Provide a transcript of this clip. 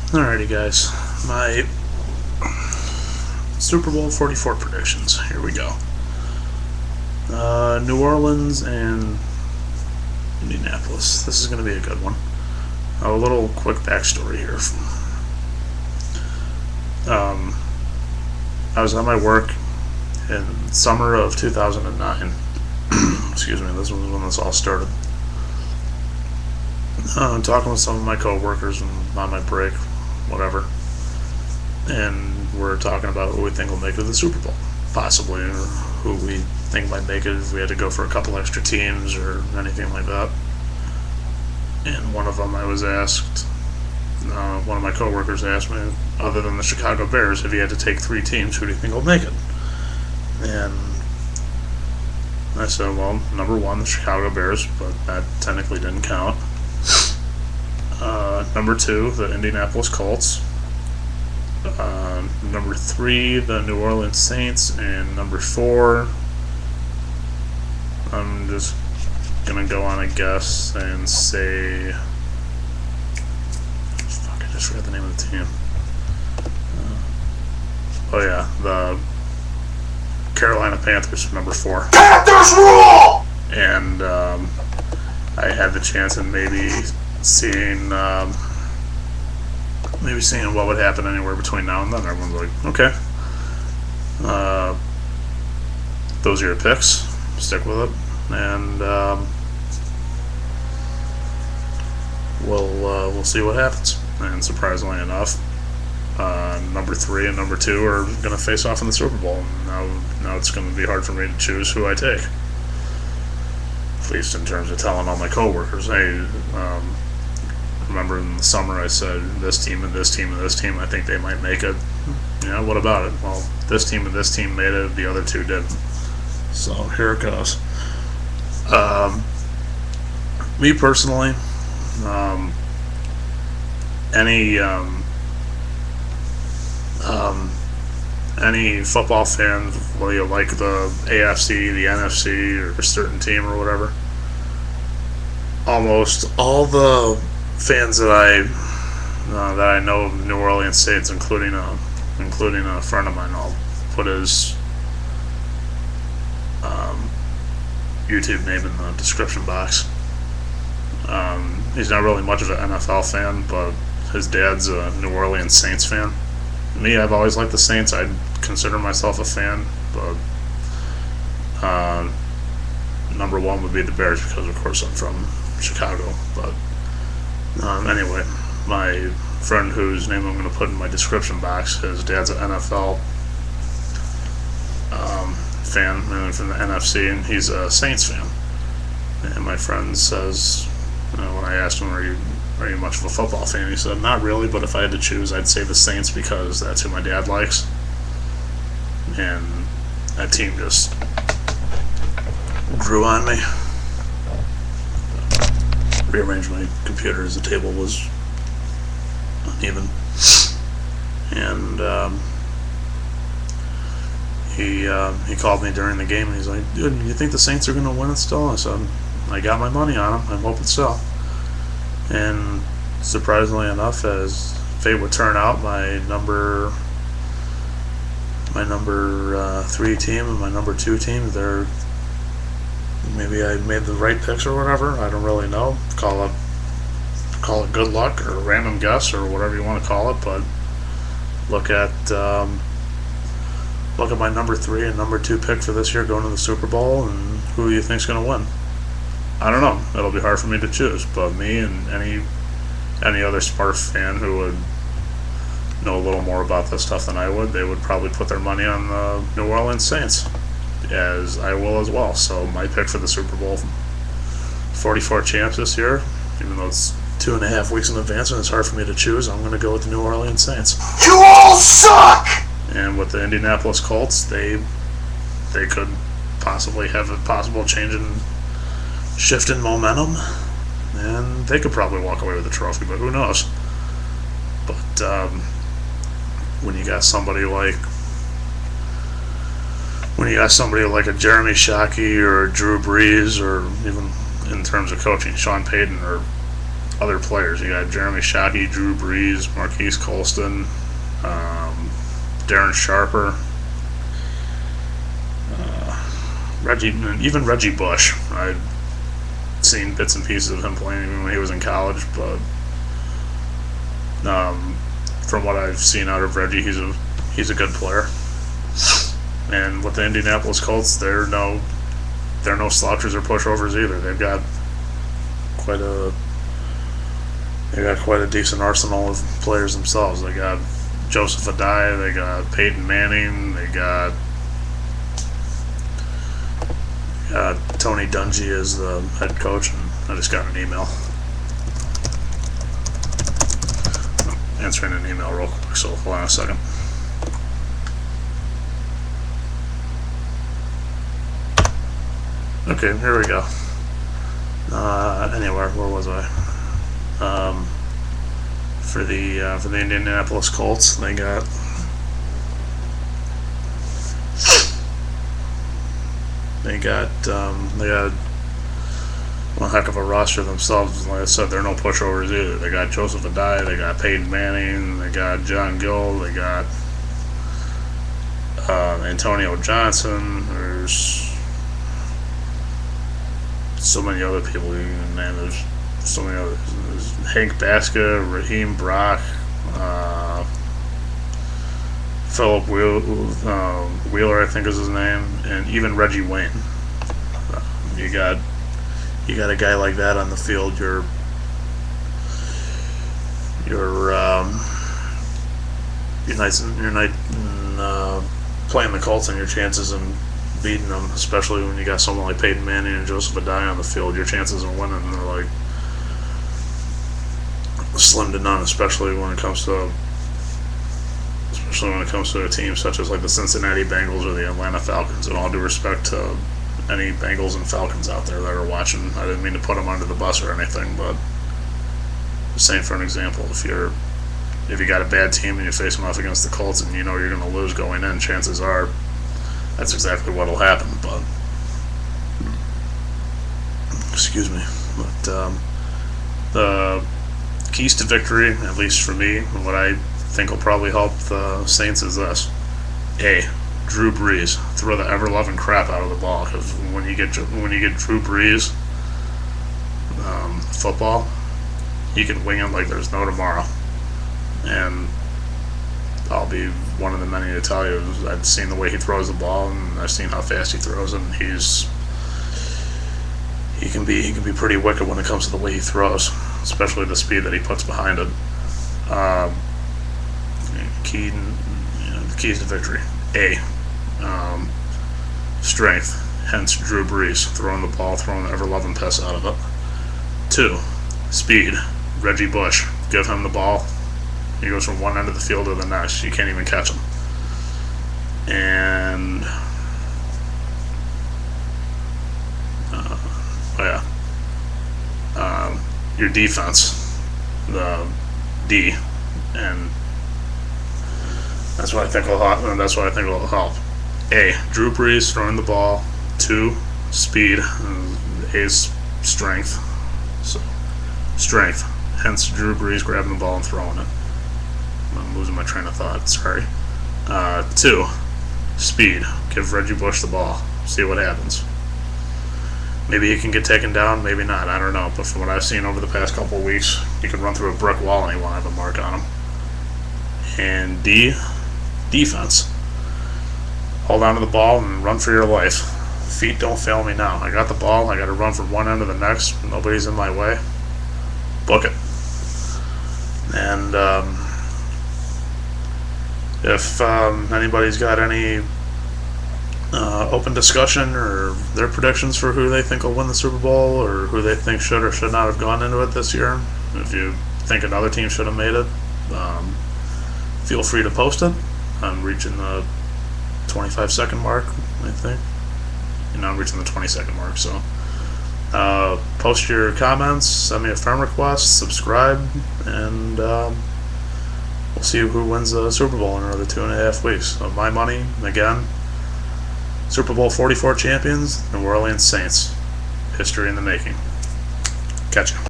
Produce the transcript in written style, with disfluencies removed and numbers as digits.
Alrighty, guys. My Super Bowl 44 predictions. Here we go. New Orleans and Indianapolis. This is going to be a good one. A little quick backstory here. I was at my work in summer of 2009. Excuse me, this was when this all started. Talking with some of my coworkers and on my break, whatever, and we're talking about who we think will make it to the Super Bowl, possibly, or who we think might make it if we had to go for a couple extra teams or anything like that. And one of them, I was asked, one of my coworkers asked me, other than the Chicago Bears, if you had to take 3 teams, who do you think will make it? And I said, well, number 1, the Chicago Bears, but that technically didn't count. Number 2, the Indianapolis Colts. Number 3, the New Orleans Saints. And number 4, I'm just going to go on a guess and say... Fuck, I just forgot the name of the team. The Carolina Panthers, number 4. Panthers rule! And I had the chance of maybe seeing what would happen anywhere between now and then. Everyone's like, okay, those are your picks. Stick with it, and we'll see what happens. And surprisingly enough, number 3 and number 2 are going to face off in the Super Bowl. Now it's going to be hard for me to choose who I take. At least in terms of telling all my coworkers, hey, remember in the summer I said this team and this team and this team, I think they might make it. Yeah, what about it? Well, this team and this team made it, the other 2 didn't. So here it goes. Me personally, any football fan, whether you like the AFC, the NFC, or a certain team or whatever, almost all the fans that I know of New Orleans Saints, including a friend of mine, I'll put his YouTube name in the description box. He's not really much of an NFL fan, but his dad's a New Orleans Saints fan. Me, I've always liked the Saints. I'd consider myself a fan, but number 1 would be the Bears because, of course, I'm from Chicago. But anyway, my friend whose name I'm going to put in my description box, his dad's an NFL fan, and from the NFC, and he's a Saints fan. And my friend says, when I asked him, are you much of a football fan? He said, not really, but if I had to choose, I'd say the Saints because that's who my dad likes. And that team just grew on me. Rearranged my computer as the table was uneven. And he called me during the game and he's like, dude, you think the Saints are going to win it still? I said, I got my money on them. I'm hoping so. And surprisingly enough, as fate would turn out, my number 3 team and my number 2 team, maybe I made the right picks or whatever. I don't really know. Call it good luck or random guess or whatever you want to call it. But look at my number 3 and number 2 pick for this year going to the Super Bowl, and who do you think's going to win? I don't know. It'll be hard for me to choose, but me and any other smart fan who would know a little more about this stuff than I would, they would probably put their money on the New Orleans Saints, as I will as well. So my pick for the Super Bowl 44 champs this year, even though it's 2.5 weeks in advance and it's hard for me to choose, I'm going to go with the New Orleans Saints. You all suck! And with the Indianapolis Colts, they could possibly have a possible shift in momentum, and they could probably walk away with the trophy, but who knows? But when you got somebody like a Jeremy Shockey or Drew Brees, or even in terms of coaching, Sean Payton or other players. You got Jeremy Shockey, Drew Brees, Marquise Colston, Darren Sharper, even Reggie Bush. I've seen bits and pieces of him playing even when he was in college, but from what I've seen out of Reggie, he's a good player. And with the Indianapolis Colts, they're no slouches or pushovers either. They've got quite a decent arsenal of players themselves. They got Joseph Adai, they got Peyton Manning, they got Tony Dungy as the head coach, and I just got an email. I'm answering an email real quick, so hold on a second. Okay, here we go. Anywhere, where was I? For the Indianapolis Colts, they got one heck of a roster themselves. Like I said, they're no pushovers either. They got Joseph Adai, they got Peyton Manning, they got John Gill, they got Antonio Johnson. There's so many other people you can name. There's so many others. There's Hank Baska, Raheem Brock, Philip Wheeler, I think is his name, and even Reggie Wayne. You got a guy like that on the field. You're playing the Colts, and your chances in beating them, especially when you got someone like Peyton Manning and Joseph Adai on the field, your chances of winning are like slim to none, especially when it comes to a team such as like the Cincinnati Bengals or the Atlanta Falcons. And all due respect to any Bengals and Falcons out there that are watching, I didn't mean to put them under the bus or anything, but just saying for an example, if you got a bad team and you face them off against the Colts and you know you're going to lose going in, chances are that's exactly what will happen. But excuse me, but the keys to victory, at least for me, what I think will probably help the Saints is this: A, Drew Brees, throw the ever-loving crap out of the ball, because when you get Drew Brees football, he can wing it like there's no tomorrow. And I'll be one of the many to tell you, I've seen the way he throws the ball, and I've seen how fast he throws, and he can be pretty wicked when it comes to the way he throws, especially the speed that he puts behind it. The keys to victory: A, strength, hence Drew Brees, throwing the ball, throwing the ever-loving piss out of it. 2, speed, Reggie Bush, give him the ball, he goes from one end of the field to the next, you can't even catch him. And your defense, the D, and that's what I think will help. A, Drew Brees throwing the ball. 2, speed. A's strength. So strength, hence Drew Brees grabbing the ball and throwing it. I'm losing my train of thought. Sorry. 2, speed. Give Reggie Bush the ball. See what happens. Maybe he can get taken down, maybe not, I don't know. But from what I've seen over the past couple of weeks, he can run through a brick wall and he won't have a mark on him. And D, defense. Hold on to the ball and run for your life. Feet don't fail me now. I got the ball, I got to run from one end to the next. Nobody's in my way. Book it. And if anybody's got any open discussion or their predictions for who they think will win the Super Bowl, or who they think should or should not have gone into it this year, if you think another team should have made it, feel free to post it. I'm reaching the 25-second mark, I think. I'm reaching the 20-second mark, so post your comments, send me a friend request, subscribe, and we'll see who wins the Super Bowl in another 2.5 weeks. So my money, again, Super Bowl 44 champions, New Orleans Saints. History in the making. Catch you.